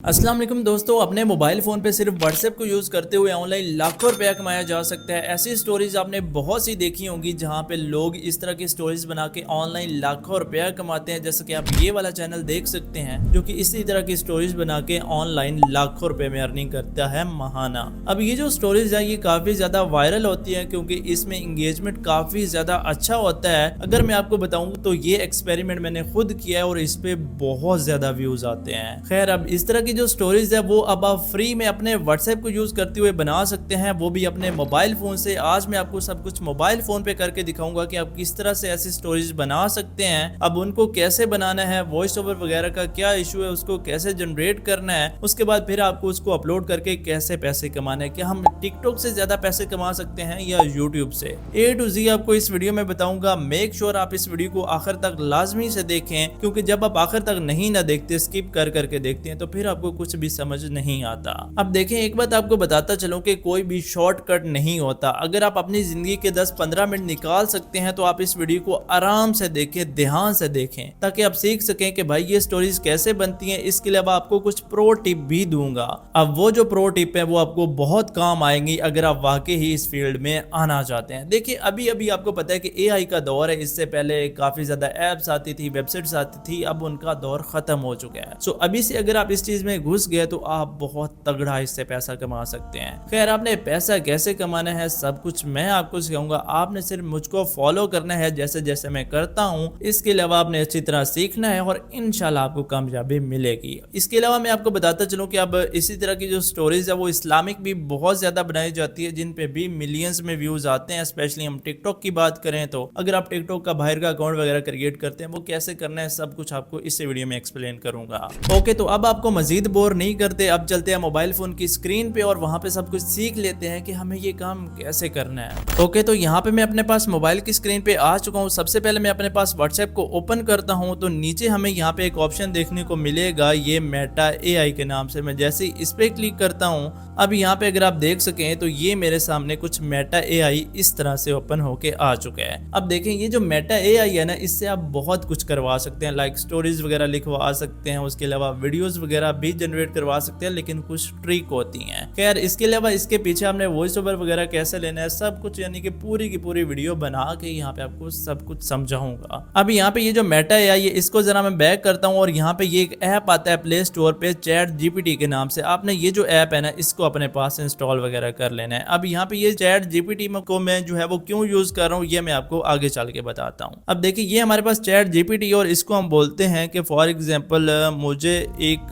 अस्सलाम वालेकुम दोस्तों, अपने मोबाइल फ़ोन पे सिर्फ व्हाट्सएप को यूज़ करते हुए ऑनलाइन लाखों रुपया कमाया जा सकता है। ऐसी स्टोरीज़ आपने बहुत सी देखी होंगी जहाँ पे लोग इस तरह की स्टोरीज़ बना के ऑनलाइन लाखों रुपया कमाते हैं। जैसे कि आप ये वाला चैनल देख सकते हैं जो कि इसी तरह की स्टोरीज़ बना के ऑनलाइन लाखों रुपये में अर्निंग करता है महाना। अब ये जो स्टोरीज़ है ये काफ़ी ज़्यादा वायरल होती है क्योंकि इसमें इंगेजमेंट काफ़ी ज़्यादा अच्छा होता है। अगर मैं आपको बताऊँ तो ये एक्सपेरिमेंट मैंने खुद किया है और इस पे बहुत ज़्यादा व्यूज़ आते हैं। खैर, अब इस तरह की जो स्टोरीज है वो अब आप फ्री में अपने व्हाट्सएप को यूज करते हुए बना सकते हैं, वो भी अपने मोबाइल फोन से। आज मैं आपको सब कुछ मोबाइल फोन पे करके दिखाऊंगा कि आप किस तरह से ऐसी स्टोरीज बना सकते हैं। अब उनको कैसे बनाना है, वॉइस ओवर वगैरह का क्या इशू है, उसको कैसे जनरेट करना है, उसके बाद फिर आपको उसको अपलोड करके कैसे पैसे कमाना है। क्या हम टिकटॉक से ज्यादा पैसे कमा सकते हैं या यूट्यूब से? A to Z आपको इस वीडियो में बताऊंगा। मेक श्योर आप इस वीडियो को आखिर तक लाजमी से देखें, क्योंकि जब आप आखिर तक नहीं ना देखते, स्किप कर करके देखते हैं तो फिर आपको कुछ भी समझ नहीं आता। अब देखें, एक बात आपको बताता चलूं कि कोई भी शॉर्टकट नहीं होता। अगर आप अपनी जिंदगी के 10-15 मिनट निकाल सकते हैं तो आप इस वीडियो को आराम से देखें, ध्यान से देखें, ताकि आप सीख सकें कि भाई ये स्टोरीज कैसे बनती हैं। इसके अलावा आपको कुछ प्रो टिप भी दूंगा। अब वो जो प्रो टिप है वो आपको बहुत काम आएंगी अगर आप वाकई ही इस फील्ड में आना चाहते हैं। देखिए, अभी अभी आपको पता है कि AI का दौर है। इससे पहले काफी ज्यादा एप्स आती थी, वेबसाइट्स आती थी, अब उनका दौर खत्म हो चुका है। सो अभी से अगर आप इस चीज में घुस गए तो आप बहुत तगड़ा इससे पैसा कमा सकते हैं। खैर, आपने पैसा कैसे कमाना है सब कुछ मैं आपको सिखाऊंगा। आपने सिर्फ मुझको फॉलो करना है जैसे जैसे मैं करता हूँ। इसके अलावा आपने अच्छी तरह सीखना है और इंशाल्लाह आपको कामयाबी मिलेगी। इसके अलावा मैं आपको बताता चलूं कि अब इसी तरह की जो स्टोरीज है वो इस्लामिक भी बहुत ज्यादा बनाई जाती है, जिन पे भी मिलियंस में व्यूज आते हैं। स्पेशली हम टिकटॉक की बात करें तो अगर आप टिकटॉक का बाहर का अकाउंट वगैरह क्रिएट करते हैं, वो कैसे करना है सब कुछ आपको इस वीडियो में एक्सप्लेन करूंगा। ओके, तो अब आपको मजीद बोर नहीं करते, अब चलते हैं मोबाइल फोन की स्क्रीन पे और वहां पे सब कुछ सीख लेते हैं कि हमें ये काम कैसे करना है। ओके, तो यहाँ पे मैं अपने पास मोबाइल की स्क्रीन पे आ चुका हूँ। सबसे पहले मैं अपने पास व्हाट्सएप को ओपन करता हूँ तो नीचे हमें यहाँ पे एक ऑप्शन देखने को मिलेगा, ये मेटा AI के नाम से। मैं जैसे ही इस पे क्लिक करता हूँ, अब यहाँ पे अगर आप देख सकें तो ये मेरे सामने कुछ मेटा AI इस तरह से ओपन होके आ चुका है। अब देखें, ये जो मेटा AI है ना, इससे आप बहुत कुछ करवा सकते हैं, लाइक स्टोरीज वगैरह लिखवा सकते हैं, उसके अलावा वीडियोस वगैरह भी जनरेट करवा सकते हैं, लेकिन कुछ ट्रिक होती हैं। खैर, इसके अलावा इसके पीछे हमने वॉइस ओवर वगैरह कैसे लेना है सब कुछ, यानी कि पूरी की पूरी वीडियो बना के यहाँ पे आपको सब कुछ समझाऊंगा। अब यहाँ पे ये जो मेटा AI है, इसको जरा मैं बैक करता हूँ और यहाँ पे ये एक ऐप आता है प्ले स्टोर पे, चैट GPT के नाम से। आपने ये जो ऐप है ना, इसको अपने पास इंस्टॉल वगैरह कर लेना है। अब यहाँ पे ये चैट GPT को मैं जो है वो क्यों यूज कर रहा हूँ ये मैं आपको आगे चल के बताता हूँ। अब देखिए, ये हमारे पास चैट GPT और इसको हम बोलते हैं कि फॉर एग्जाम्पल मुझे एक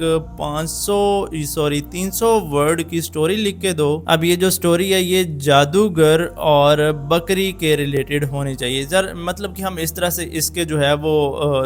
300 वर्ड की स्टोरी लिख के दो। अब ये जो स्टोरी है ये जादूगर और बकरी के रिलेटेड होनी चाहिए। मतलब कि हम इस तरह से इसके जो है वो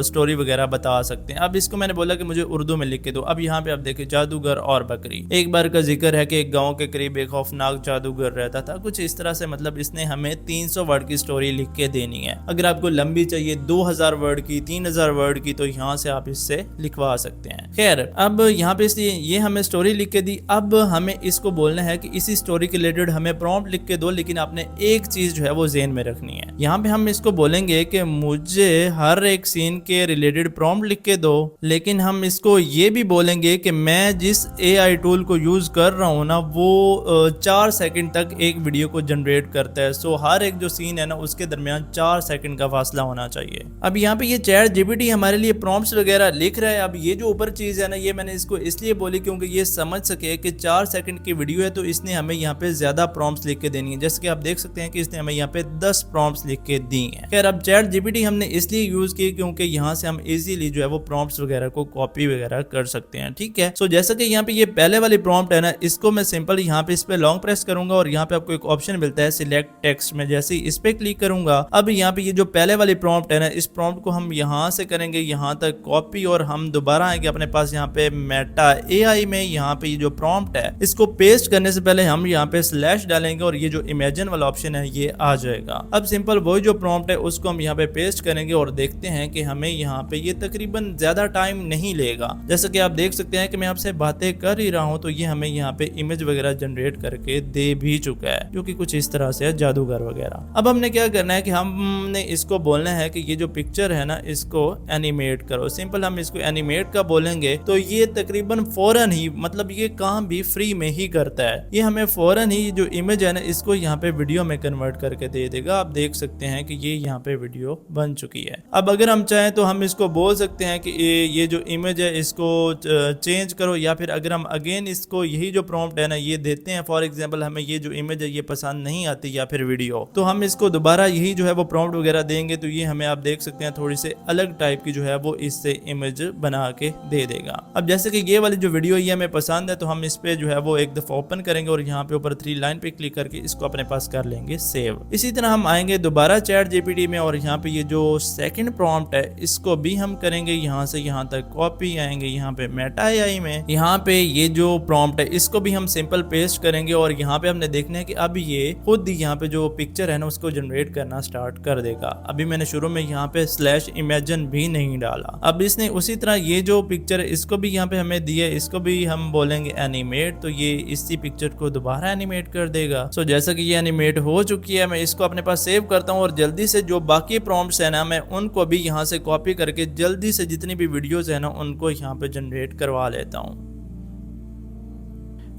स्टोरी वगैरह बता सकते हैं। अब इसको मैंने बोला कि मुझे उर्दू में लिख के दो। अब यहाँ पे आप देखिए, जादूगर और बकरी। एक बार का जिक्र है कि एक गांव के करीब एक खौफनाक जादूगर रहता था, कुछ इस तरह से। मतलब इसने हमें 300 वर्ड की स्टोरी लिख के देनी है। अगर आपको लंबी चाहिए 2000 वर्ड की, 3000 वर्ड की, तो यहाँ से आप इससे लिखवा सकते हैं। खैर, अब यहाँ पे ये हमें स्टोरी लिख के दी। अब हमें इसको बोलना है कि इसी स्टोरी के रिलेटेड हमें प्रॉम्प्ट लिख के दो, लेकिन आपने एक चीज जो है वो ज़हन में रखनी है। यहाँ पे हम इसको बोलेंगे कि मुझे हर एक सीन के रिलेटेड प्रॉम्प्ट लिख के दो, लेकिन हम इसको ये भी बोलेंगे कि मैं जिस AI टूल को यूज कर रहा हूँ ना, वो 4 सेकंड तक एक वीडियो को जनरेट करता है। सो हर एक जो सीन है ना, उसके दरमियान 4 सेकंड का फासला होना चाहिए। अब यहाँ पे ये चैट GPT हमारे लिए प्रॉम्प्ट्स वगैरह लिख रहा है। अब ये जो ऊपर चीज है ना, ये मैंने इसको इसलिए बोली क्योंकि ये समझ सके कि 4 सेकंड की वीडियो है तो इसने हमें यहाँ पे ज्यादा प्रॉम्प्ट्स लिख के देनी है। जैसे कि आप देख सकते हैं कि इसने हमें यहाँ पे 10 प्रॉम्प्ट्स लिख के दी हैं। खैर, अब चैट GPT हमने इसलिए यूज की क्योंकि यहाँ से हम इजीली जो है वो प्रॉम्प्ट्स वगैरह को कॉपी वगैरह कर सकते हैं। ठीक है, सो जैसा कि यहाँ पे ये पहले वाली प्रॉम्प्ट है ना, इसको मैं सिंपल यहाँ पे इस पे लॉन्ग प्रेस करूंगा और यहाँ पे आपको एक ऑप्शन मिलता है सिलेक्ट टेक्स्ट में। जैसे ही इस पे क्लिक करूंगा, अब यहाँ पे ये जो पहले वाली प्रॉम्प्ट है ना, इस प्रॉम्प्ट को हम यहाँ से करेंगे यहाँ तक कॉपी और हम दोबारा आएंगे अपने पास यहाँ पे मेटा AI में। यहाँ पे ये जो प्रॉम्प्ट है इसको पेस्ट करने से पहले हम यहाँ पे स्लैश डालेंगे और ये जो इमेजिन वाला ऑप्शन है ये आ जाएगा। अब सिंपल वही जो प्रॉम्प्ट है उसको हम यहाँ पे पेस्ट करेंगे और देखते हैं कि हमें यहाँ पे ये तकरीबन ज्यादा टाइम नहीं लेगा। जैसे कि आप देख सकते हैं कि मैं आपसे बातें कर ही रहा हूँ तो ये हमें यहाँ पे इमेज वगैरह जनरेट करके दे भी चुका है, जो कि कुछ इस तरह से है, जादूगर वगैरह। अब हमने क्या करना है कि हमने इसको बोलना है कि ये जो पिक्चर है ना, इसको एनिमेट करो। सिंपल हम इसको एनिमेट का बोलेंगे तो ये तकरीबन फ़ौरन ही, मतलब ये काम भी फ्री में ही करता है। ये हमें फ़ौरन ही जो इमेज है ना इसको यहाँ पे वीडियो में कन्वर्ट करके दे देगा। आप देख सकते हैं कि ये यहाँ पे वीडियो बन चुकी है। अब अगर हम चाहें तो हम इसको बोल सकते हैं कि ये जो इमेज है इसको चेंज करो, या फिर अगर हम अगेन इसको यही जो प्रॉम्प्ट है ना ये देते हैं, फॉर एग्जांपल हमें ये जो इमेज है ये पसंद नहीं आती या फिर वीडियो, तो हम इसको दोबारा यही जो है वो प्रॉम्प्ट वगैरह देंगे तो ये हमें आप देख सकते हैं थोड़ी से अलग टाइप की जो है वो इससे इमेज बना के दे देगा। अब जैसे कि ये वाली जो वीडियो ये हमें पसंद है तो हम इस पे जो है वो एक दफा ओपन करेंगे और यहाँ पे ऊपर 3 लाइन पे क्लिक करके इसको अपने पास कर लेंगे सेव। इसी तरह हम आएंगे दोबारा चैट जीपीटी में और यहाँ पे ये जो सेकंड प्रॉम्प्ट है इसको भी हम करेंगे यहाँ से यहाँ तक कॉपी, आएंगे यहाँ पे मेटा एआई में, यहाँ पे ये जो प्रॉम्प्ट है इसको भी हम सिंपल पेस्ट करेंगे और यहाँ पे हमने देखना है कि अब ये खुद यहाँ पे जो पिक्चर है ना उसको जनरेट करना स्टार्ट कर देगा। अभी मैंने शुरू में यहाँ पे /इमेजिन भी नहीं डाला। अब इसने उसी तरह ये जो पिक्चर है इसको भी यहाँ पे हमें दिया, इसको भी हम बोलेंगे एनिमेट, तो ये इसी पिक्चर को दोबारा एनिमेट कर देगा। सो जैसा कि ये एनिमेट हो चुकी है, मैं इसको अपने पास सेव करता हूँ और जल्दी से जो बाकी प्रॉम्प्ट्स है ना मैं उनको भी यहाँ से कॉपी करके जल्दी से जितनी भी वीडियोस है ना उनको यहाँ पे जनरेट करवा लेता हूँ।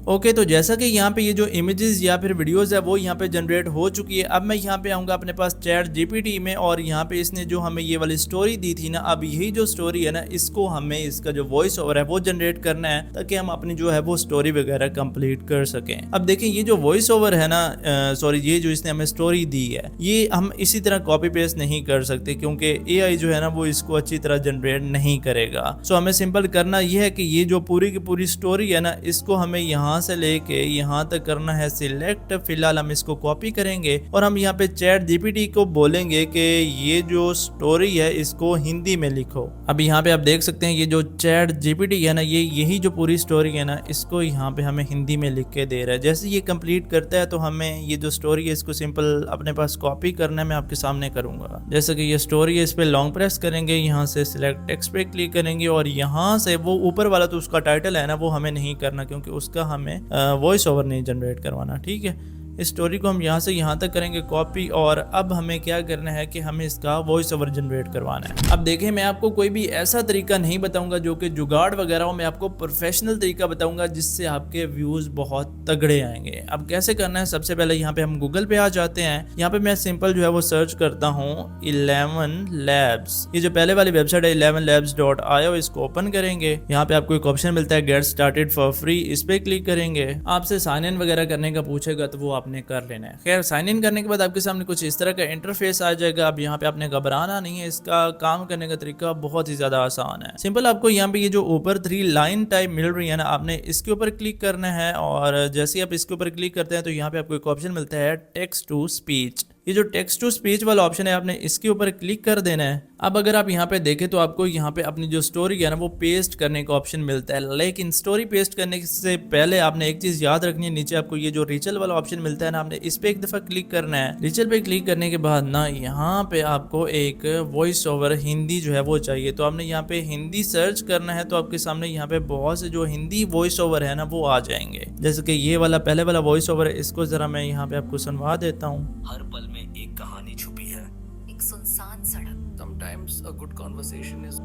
ओके तो जैसा कि यहाँ पे ये जो इमेजेस या फिर वीडियोस है वो यहाँ पे जनरेट हो चुकी है। अब मैं यहाँ पे आऊँगा अपने पास चैट जीपीटी में और यहाँ पे इसने जो हमें ये वाली स्टोरी दी थी ना, अब यही जो स्टोरी है ना इसको हमें इसका जो वॉइस ओवर है वो जनरेट करना है ताकि हम अपनी जो है वो स्टोरी वगैरह कंप्लीट कर सकें। अब देखिए ये जो वॉइस ओवर है ना, सॉरी ये जो इसने हमें स्टोरी दी है ये हम इसी तरह कॉपी पेस्ट नहीं कर सकते क्योंकि एआई जो है ना वो इसको अच्छी तरह जनरेट नहीं करेगा। सो हमें सिंपल करना यह है कि ये जो पूरी की पूरी स्टोरी है ना इसको हमें यहाँ से लेके यहाँ तक करना है सिलेक्ट। फिलहाल हम इसको कॉपी करेंगे और हम यहाँ पे चैट जीपीटी को बोलेंगे कि ये जो स्टोरी है इसको हिंदी में लिखो। अब यहाँ पे आप देख सकते हैं ये जो चैट जीपीटी है ना ये यही जो पूरी स्टोरी है ना इसको यहाँ पे हमें हिंदी में लिख के दे रहा है। जैसे ये कंप्लीट करता है तो हमें ये जो स्टोरी है इसको सिंपल अपने पास कॉपी करना है, मैं आपके सामने करूंगा। जैसे कि ये स्टोरी है इस पे लॉन्ग प्रेस करेंगे, यहाँ से सिलेक्ट टेक्स्ट पे क्लिक करेंगे और यहाँ से वो ऊपर वाला तो उसका टाइटल है ना वो हमें नहीं करना क्योंकि उसका हमें वॉइस ओवर नहीं जनरेट करवाना। ठीक है, इस स्टोरी को हम यहाँ से यहाँ तक करेंगे कॉपी और अब हमें क्या करना है कि हमें इसका वॉइस ओवर जनरेट करवाना है। अब देखें मैं आपको कोई भी ऐसा तरीका नहीं बताऊंगा जो कि जुगाड़ वगैरह हो, मैं आपको प्रोफेशनल तरीका बताऊंगा जिससे आपके व्यूज बहुत तगड़े आएंगे। अब कैसे करना है, सबसे पहले यहाँ पे हम गूगल पे आ जाते हैं। यहाँ पे मैं सिंपल जो है वो सर्च करता हूँ 11 labs, ये जो पहले वाली वेबसाइट है 11labs.io, इसको ओपन करेंगे। यहाँ पे आपको एक ऑप्शन मिलता है गेट स्टार्टेड फॉर फ्री, इस पे क्लिक करेंगे। आपसे साइन इन वगैरह करने का पूछेगा तो वो आपने कर लेना है। खैर साइन इन करने के बाद आपके सामने कुछ इस तरह का इंटरफेस आ जाएगा। अब यहाँ पे आपने घबराना नहीं है, इसका काम करने का तरीका बहुत ही ज्यादा आसान है। सिंपल आपको यहाँ पे ये जो ऊपर 3 लाइन टाइप मिल रही है ना, आपने इसके ऊपर क्लिक करना है और जैसे ही आप इसके ऊपर क्लिक करते हैं तो यहाँ पे आपको एक ऑप्शन मिलता है टेक्स्ट टू स्पीच। ये जो टेक्स्ट टू स्पीच वाला ऑप्शन है आपने इसके ऊपर क्लिक कर देना है। अब अगर आप यहाँ पे देखें तो आपको यहाँ पे अपनी जो स्टोरी है ना वो पेस्ट करने का ऑप्शन मिलता है, लेकिन स्टोरी पेस्ट करने से पहले आपने एक चीज याद रखनी है, नीचे आपको ये जो रिचल वाला ऑप्शन मिलता है ना, आपने इस पे एक दफा क्लिक करना है। रिचल पे क्लिक करने के बाद ना यहाँ पे आपको एक वॉइस ओवर हिंदी जो है वो चाहिए, तो आपने यहाँ पे हिंदी सर्च करना है तो आपके सामने यहाँ पे बहुत से जो हिंदी वॉइस ओवर है ना वो आ जाएंगे। जैसे कि ये वाला पहले वाला वॉइस ओवर है, इसको जरा मैं यहाँ पे आपको सुनवा देता हूँ। हर पल में एक कहानी छुपी है, एक सुनसान सड़क, Sometimes a good conversation is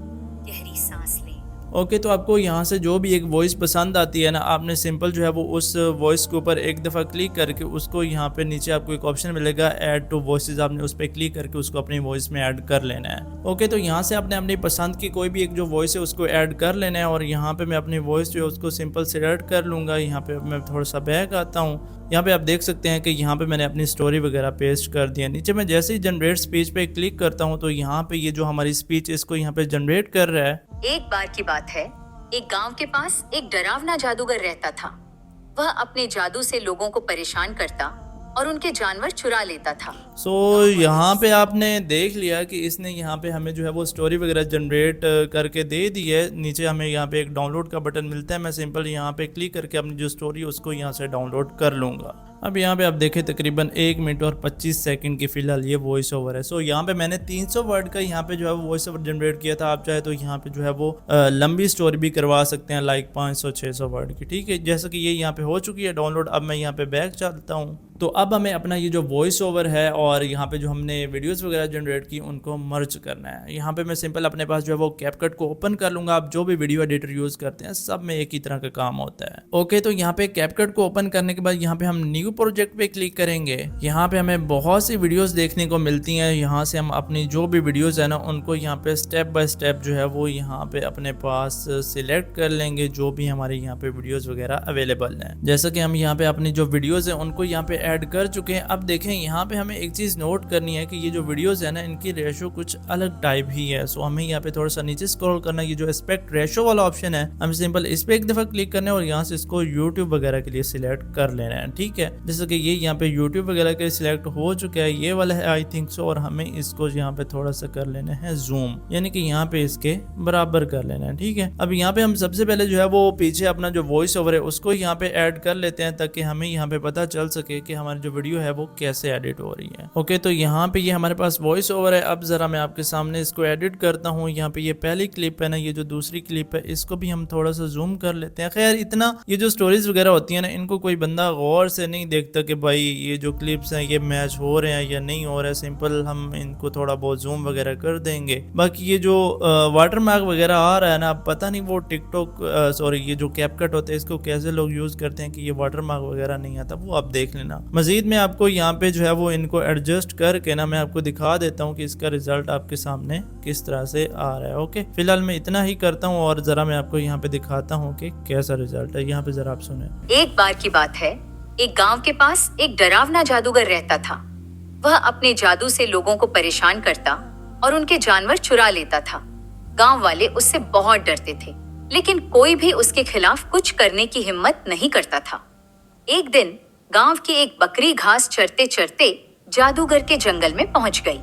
गहरी सांस ले। ओके तो आपको यहाँ से जो भी एक वॉइस पसंद आती है ना, आपने सिंपल जो है वो उस वॉइस के ऊपर एक दफ़ा क्लिक करके उसको यहाँ पे नीचे आपको एक ऑप्शन मिलेगा ऐड टू वॉइसेस, आपने उस पर क्लिक करके उसको अपनी वॉइस में ऐड कर लेना है। ओके तो यहाँ से आपने अपनी पसंद की कोई भी एक जो वॉइस है उसको ऐड कर लेना है और यहाँ पे मैं अपनी वॉइस जो है उसको सिंपल सिलेक्ट कर लूँगा। यहाँ पे मैं थोड़ा सा बैक आता हूँ, यहाँ पे आप देख सकते हैं कि यहाँ पे मैंने अपनी स्टोरी वगैरह पेस्ट कर दिया। नीचे मैं जैसे ही जनरेट स्पीच पे क्लिक करता हूँ तो यहाँ पे ये जो हमारी स्पीच इसको यहाँ पे जनरेट कर रहा है। एक बार की बात है, एक गांव के पास एक डरावना जादूगर रहता था। वह अपने जादू से लोगों को परेशान करता और उनके जानवर चुरा लेता था। सो यहाँ पे आपने देख लिया कि इसने यहाँ पे हमें जो है वो स्टोरी वगैरह जनरेट करके दे दी है। नीचे हमें यहाँ पे एक डाउनलोड का बटन मिलता है, मैं सिंपल यहाँ पे क्लिक करके अपनी जो स्टोरी है उसको यहाँ से डाउनलोड कर लूँगा। अब यहाँ पे आप देखें तकरीबन 1 मिनट और 25 सेकंड की फिलहाल ये वॉइस ओवर है। सो यहाँ पे मैंने 300 वर्ड का यहाँ पे जो है वो वॉइस ओवर जनरेट किया था। आप चाहे तो यहाँ पे जो है वो लंबी स्टोरी भी करवा सकते हैं, लाइक 500-600 वर्ड की, ठीक है। जैसा कि ये यहाँ पे हो चुकी है डाउनलोड। अब मैं यहाँ पे बैक चलता हूँ, तो अब हमें अपना ये जो वॉइस ओवर है और यहाँ पे जो हमने वीडियोस वगैरह जनरेट की उनको मर्ज करना है। यहाँ पे मैं सिंपल अपने पास जो है वो कैपकट को ओपन कर लूँगा। आप जो भी वीडियो एडिटर यूज़ करते हैं सब में एक ही तरह का काम होता है। ओके, तो यहाँ पे कैपकट को ओपन करने के बाद यहाँ पे हम न्यू प्रोजेक्ट पे क्लिक करेंगे। यहाँ पे हमें बहुत सी वीडियोस देखने को मिलती हैं। यहाँ से हम अपनी जो भी वीडियोस है ना उनको यहाँ पे स्टेप बाय स्टेप जो है वो यहाँ पे अपने पास सिलेक्ट कर लेंगे, जो भी हमारे यहाँ पे वीडियोस वगैरह अवेलेबल हैं। जैसा कि हम यहाँ पे अपनी जो वीडियोस है उनको यहाँ पे ऐड कर चुके हैं। अब देखें यहाँ पे हमें एक चीज नोट करनी है कि ये जो वीडियोस है ना इनकी रेशो कुछ अलग टाइप ही है। सो हमें यहाँ पे थोड़ा सा नीचे स्क्रॉल करना है। ये जो एस्पेक्ट रेशो वाला ऑप्शन है हमें सिंपल इस पे एक दफा क्लिक करना है और यहाँ से इसको यूट्यूब वगैरह के लिए सिलेक्ट कर लेना है, ठीक है। जैसे कि ये यहाँ पे यूट्यूब वगैरह के सिलेक्ट हो चुका है, ये वाला है आई थिंक सो। और हमें इसको यहाँ पे थोड़ा सा कर लेना है जूम, यानी कि यहाँ पे इसके बराबर कर लेना है, ठीक है। अब यहाँ पे हम सबसे पहले जो है वो पीछे अपना जो वॉइस ओवर है उसको यहाँ पे ऐड कर लेते हैं, ताकि हमें यहाँ पे पता चल सके कि हमारी जो वीडियो है वो कैसे एडिट हो रही है। ओके, तो यहाँ पे ये हमारे पास वॉइस ओवर है। अब जरा मैं आपके सामने इसको एडिट करता हूँ। यहाँ पे ये पहली क्लिप है ना, ये जो दूसरी क्लिप है इसको भी हम थोड़ा सा जूम कर लेते हैं। खैर इतना ये जो स्टोरीज वगैरह होती है ना इनको कोई बंदा गौर से नहीं देखता कि भाई ये जो क्लिप्स हैं ये मैच हो रहे हैं या नहीं हो रहे। सिंपल हम इनको थोड़ा बहुत जूम वगैरह कर देंगे। बाकी ये जो वाटर मार्क वगैरह आ रहा है ना, पता नहीं वो टिकटॉक सॉरी ये जो कैपकट होते हैं इसको कैसे लोग यूज करते हैं कि ये वाटर मार्क वगैरह नहीं आता, वो आप देख लेना। मजीद में आपको यहाँ पे जो है वो इनको एडजस्ट करके ना मैं आपको दिखा देता हूँ कि इसका रिजल्ट आपके सामने किस तरह से आ रहा है। ओके, फिलहाल मैं इतना ही करता हूँ और जरा मैं आपको यहाँ पे दिखाता हूँ कि कैसा रिजल्ट है। यहाँ पे जरा आप सुने। एक बार की बात है, एक गांव के पास एक डरावना जादूगर रहता था। वह अपने जादू से लोगों को परेशान करता और उनके जानवर चुरा लेता था। गांव वाले उससे बहुत डरते थे, लेकिन कोई भी उसके खिलाफ कुछ करने की हिम्मत नहीं करता था। एक दिन गांव की एक बकरी घास चरते चरते जादूगर के जंगल में पहुंच गई।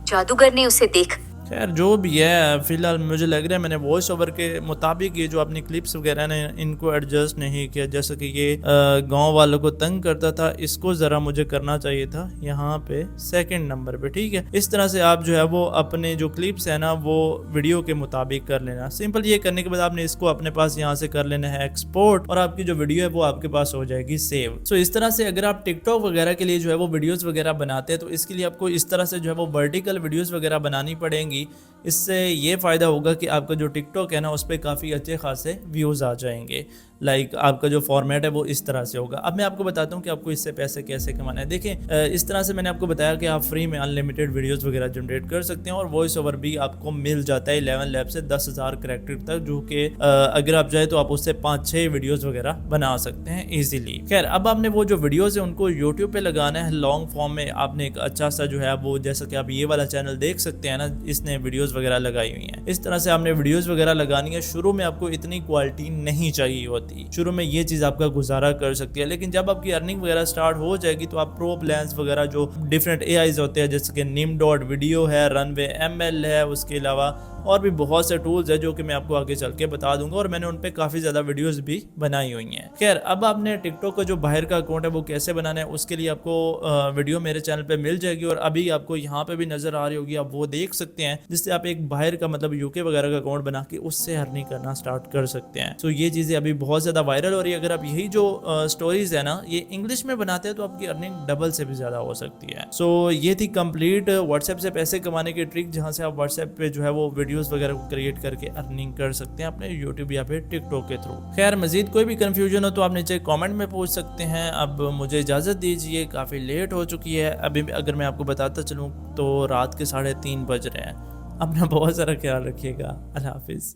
जादूगर ने उसे देख खैर जो भी है, फिलहाल मुझे लग रहा है मैंने वॉइस ओवर के मुताबिक ये जो अपनी क्लिप्स वगैरह ने इनको एडजस्ट नहीं किया। जैसे कि ये गांव वालों को तंग करता था, इसको ज़रा मुझे करना चाहिए था यहाँ पे सेकंड नंबर पे, ठीक है। इस तरह से आप जो है वो अपने जो क्लिप्स है ना वो वीडियो के मुताबिक कर लेना। सिंपल ये करने के बाद आपने इसको अपने पास यहाँ से कर लेना है एक्सपोर्ट और आपकी जो वीडियो है वो आपके पास हो जाएगी सेव। सो इस तरह से अगर आप टिकटॉक वगैरह के लिए जो है वो वीडियोज़ वगैरह बनाते हैं तो इसके लिए आपको इस तरह से जो है वो वर्टिकल वीडियोज़ वगैरह बनानी पड़ेंगी। इससे ये फ़ायदा होगा कि आपका जो टिकटॉक है ना उस पर काफ़ी अच्छे खासे व्यूज़ आ जाएंगे। लाइक आपका जो फॉर्मेट है वो इस तरह से होगा। अब मैं आपको बताता हूँ कि आपको इससे पैसे कैसे कमाना है। देखें इस तरह से मैंने आपको बताया कि आप फ्री में अनलिमिटेड वीडियोस वगैरह जनरेट कर सकते हैं और वॉइस ओवर भी आपको मिल जाता है 11 लैब से 10,000 करैक्टर तक, जो कि अगर आप चाहे तो आप उससे 5-6 वीडियोस वगैरह बना सकते हैं इजीली। खैर अब आपने वो जो वीडियोस है उनको यूट्यूब पे लगाना है लॉन्ग फॉर्म में। आपने एक अच्छा सा जो है वो, जैसा कि आप ये वाला चैनल देख सकते हैं ना, इसने वीडियोस वगैरह लगाई हुई हैं। इस तरह से आपने वीडियोस वगैरह लगानी है। शुरू में आपको इतनी क्वालिटी नहीं चाहिए होती, शुरू में ये चीज़ आपका गुजारा कर सकती है, लेकिन जब आपकी अर्निंग वगैरह स्टार्ट हो जाएगी तो आप प्रो प्लान्स वगैरह जो डिफरेंट एआईज होते हैं जैसे कि Nim.video है, रनवे ML है, उसके अलावा और भी बहुत से टूल्स है जो कि मैं आपको आगे चल के बता दूंगा और मैंने उन पे काफ़ी ज़्यादा वीडियोस भी बनाई हुई हैं। खैर अब आपने टिकटॉक का जो बाहर का अकाउंट है वो कैसे बनाना है उसके लिए आपको वीडियो मेरे चैनल पे मिल जाएगी और अभी आपको यहाँ पे भी नज़र आ रही होगी, आप वो देख सकते हैं, जिससे आप एक बाहर का मतलब यूके वगैरह का अकाउंट बना के उससे अर्निंग करना स्टार्ट कर सकते हैं। सो ये चीज़ें अभी बहुत ज़्यादा वायरल हो रही है। अगर आप यही जो स्टोरीज है ना ये इंग्लिश में बनाते हैं तो आपकी अर्निंग डबल से भी ज़्यादा हो सकती है। सो ये थी कंप्लीट व्हाट्सएप से पैसे कमाने की ट्रिक, जहाँ से आप व्हाट्सएप पे जो है वो वीडियोज़ वगैरह को क्रिएट करके अर्निंग कर सकते हैं अपने यूट्यूब या फिर टिकटॉक के थ्रू। खैर मजीद कोई भी कंफ्यूजन हो तो आप नीचे कमेंट में पूछ सकते हैं। अब मुझे इजाज़त दीजिए, काफ़ी लेट हो चुकी है। अभी अगर मैं आपको बताता चलूँ तो रात के 3:30 बज रहे हैं। अपना बहुत सारा ख्याल रखिएगा। अल्लाह हाफिज़।